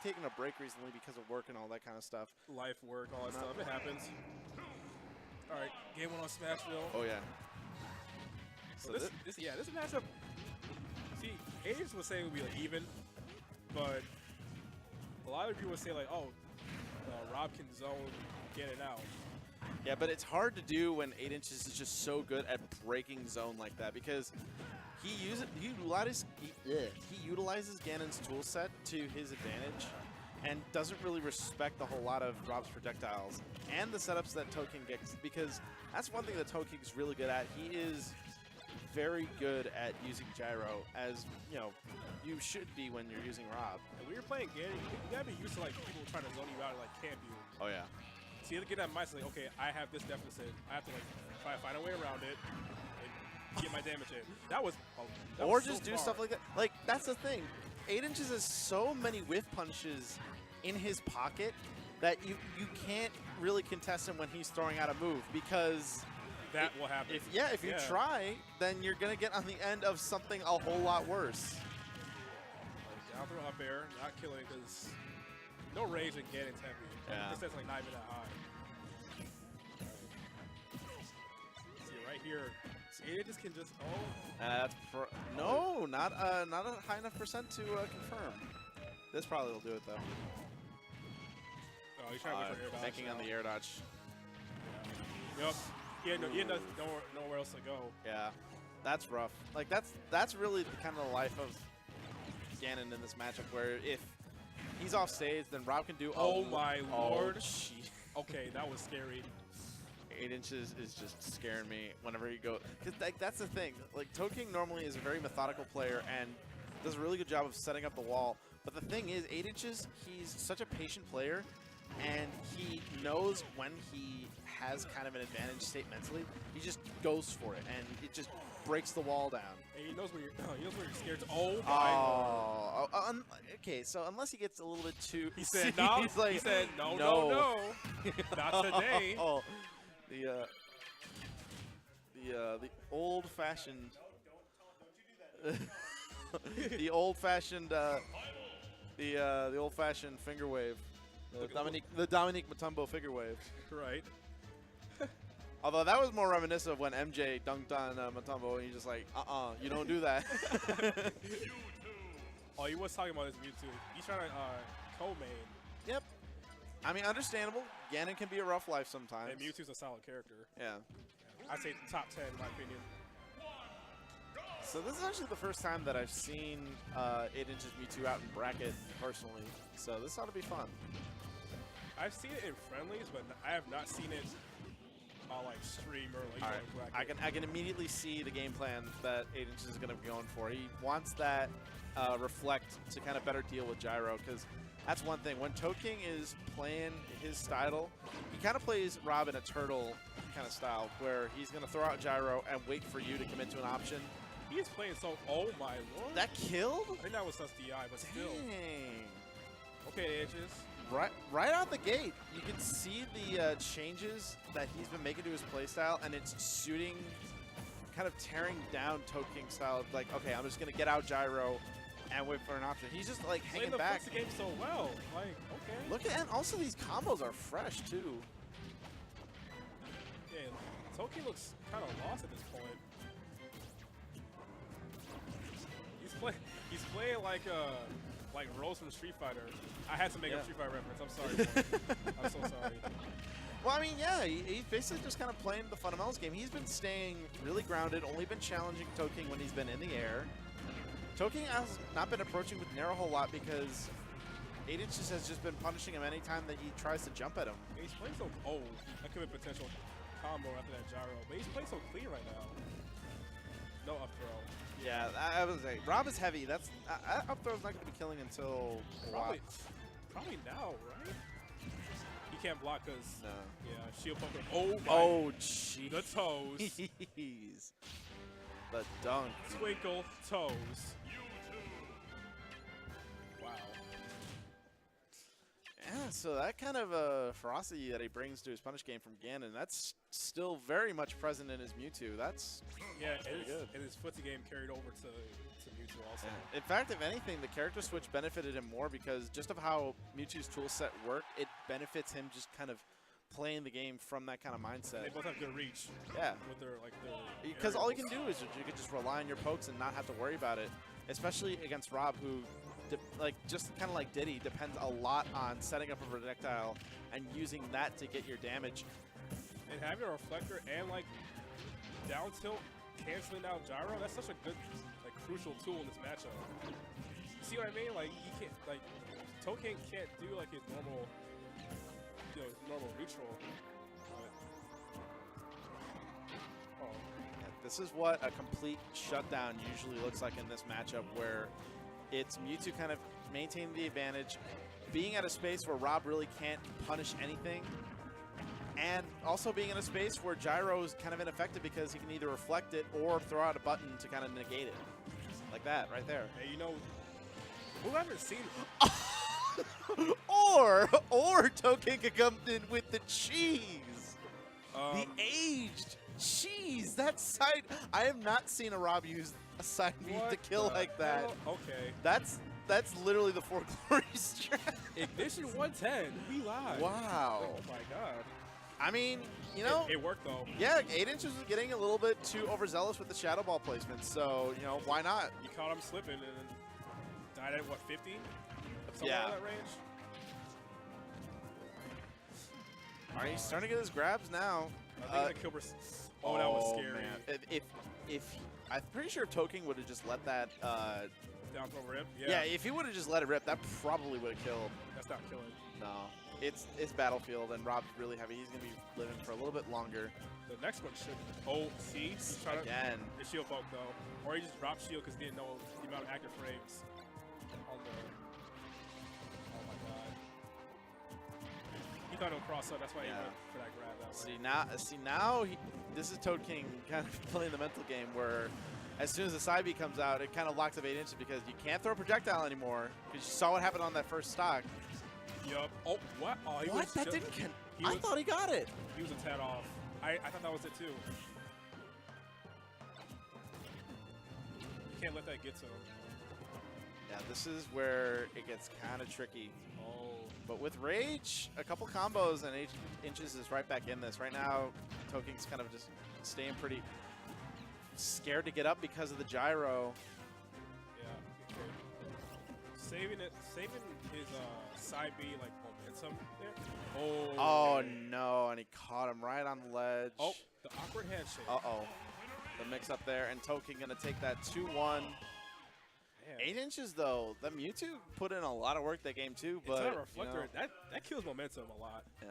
taken a break recently because of work and all that kind of stuff. Life, work, all that stuff. It happens. All right, game 1 on Smashville. Oh, yeah. So this matchup, see, Ages would say it would be like even, but a lot of people would say like, oh, Rob can zone, get it out. Yeah, but it's hard to do when 8 inches is just so good at breaking zone like that because he utilizes Ganon's tool set to his advantage and doesn't really respect a whole lot of Rob's projectiles and the setups that ToadKing gets, because that's one thing that ToadKing's really good at. He is very good at using gyro, as you know you should be when you're using Rob. And when you're playing Ganon, you gotta be used to like people trying to zone you out and like camp you. Oh yeah. So you have to get that mindset like, okay, I have this deficit. I have to like try to find a way around it and get my damage in. That was or just do stuff like that. Like that's the thing. 8 inches has so many whiff punches in his pocket that you can't really contest him when he's throwing out a move, because that will happen. If you try, then you're gonna get on the end of something a whole lot worse. Like down throw up air, not killing because no rage in Ganon's heavy. Yeah. This is like not even that high. See right here, it just can just no, not a high enough percent to confirm. This probably will do it though. Oh, he's trying to go for air dodge. Banking on the air dodge. Yep. Yeah, no, he had nowhere else to go. Yeah, that's rough. Like that's really kind of the life of Ganon in this matchup, where if he's off stage, then Rob can do. Oh my lord! Okay, that was scary. 8 inches is just scaring me whenever he goes. Because that's the thing. Like ToadKing normally is a very methodical player and does a really good job of setting up the wall. But the thing is, 8 inches, he's such a patient player, and he knows when he has kind of an advantage state mentally. He just goes for it, and it just breaks the wall down. And he knows where you're scared to. Oh my lord. Okay, so unless he gets a little bit too... He said no. He's like, he said no. Not today. The old-fashioned... the old-fashioned finger wave. The Dominique Mutombo figure wave. Right. Although that was more reminiscent of when MJ dunked on Mutombo, and he's just like, you don't do that. Oh, he was talking about his Mewtwo. He's trying to co-main. Yep. I mean, understandable. Ganon can be a rough life sometimes. And Mewtwo's a solid character. Yeah. I'd say top 10 in my opinion. So this is actually the first time that I've seen 8 inches Mewtwo out in bracket personally. So this ought to be fun. I've seen it in friendlies, but I have not seen it on like stream or like bracket. I can immediately see the game plan that 8 inches is going to be going for. He wants that reflect to kind of better deal with gyro, because that's one thing. When ToadKing is playing his style, he kind of plays Rob in a turtle kind of style, where he's going to throw out gyro and wait for you to commit to an option. He is playing so. Oh my lord! That killed? I think that was just DI, but still. Dang. Okay, Edges. Right out the gate, you can see the changes that he's been making to his playstyle, and it's suiting, kind of tearing down ToadKing style. Like, okay, I'm just gonna get out gyro and wait for an option. He's just like hanging back. He plays the game so well. Like, okay. Look at, and also these combos are fresh too. Yeah, ToadKing looks kind of lost at this point. He's playing like Rose from Street Fighter. I had to make a Street Fighter reference. I'm sorry. I'm so sorry. Well, I mean, yeah, he's basically just kind of playing the fundamentals game. He's been staying really grounded, only been challenging ToadKing when he's been in the air. ToadKing has not been approaching with Nair a whole lot because 8 inches has just been punishing him anytime that he tries to jump at him. He's playing so... Oh, that could be a potential combo after that gyro. But he's playing so clean right now. No up throw. Yeah, I was saying, Rob is heavy. That's up throw's not going to be killing until probably now, right? He can't block because yeah, shield poker. Oh, jeez. The toes. Jeez. The dunk. Twinkle toes. Wow. Yeah, so that kind of ferocity that he brings to his punish game from Ganon, that's still very much present in his Mewtwo. That's pretty good. And his footsie game carried over to Mewtwo also. Yeah. In fact, if anything, the character switch benefited him more because just of how Mewtwo's tool set worked, it benefits him just kind of playing the game from that kind of mindset. They both have good reach. Yeah. With their because all you can do is you can just rely on your pokes and not have to worry about it, especially against Rob, who just kind of like Diddy, depends a lot on setting up a projectile and using that to get your damage. And having a reflector and like down tilt canceling out gyro, that's such a good, like, crucial tool in this matchup. See what I mean? Like, you can't, like, ToadKing can't do like his normal, normal neutral. Oh. Yeah, this is what a complete shutdown usually looks like in this matchup, where it's Mewtwo kind of maintaining the advantage, being at a space where Rob really can't punish anything, and also being in a space where Gyro is kind of ineffective because he can either reflect it or throw out a button to kind of negate it. Like that, right there. Hey, who haven't seen or ToadKing could come in with the cheese. The aged cheese. That side. I have not seen a Rob use a side beat to kill like that. Okay. That's literally the 4 glory strat. Ignition 110. We live. Wow. Oh my god. I mean, it worked though. Yeah, 8 inches was getting a little bit too overzealous with the shadow ball placement. So why not? You caught him slipping and died at what, 50? Somewhere Yeah. in that range. All right, he's starting to get his grabs now. I think that oh, that was scary. Man. If I'm pretty sure if ToadKing would have just let that down throw rip. yeah, if he would have just let it rip, that probably would have killed. That's not killing. No, it's Battlefield, and Rob's really heavy. He's gonna be living for a little bit longer. The next one should. Oh, see, he's trying Again. to shield poke though, or he just dropped shield because he didn't know the amount of active frames on the. Oh my god. He thought it would cross up. That's why he went for that grab that way. See now, this is ToadKing kind of playing the mental game where, as soon as the side B comes out, it kind of locks up 8 inches because you can't throw a projectile anymore. Because you saw what happened on that first stock. Yup. Oh, what? Oh, he What? was That didn't. I thought he got it. He was a tad off. I thought that was it too. You can't let that get to him. Yeah, this is where it gets kind of tricky. Oh. But with Rage, a couple combos and 8 inches is right back in this. Right now, ToadKing's kind of just staying pretty scared to get up because of the gyro. Yeah. Saving his side B like momentum there. Oh no, and he caught him right on the ledge. Oh, the awkward handshake. Uh-oh. The mix up there, and ToadKing gonna take that 2-1. 8 inches though, the Mewtwo put in a lot of work that game too, but it's not a reflector. That kills momentum a lot. Yeah.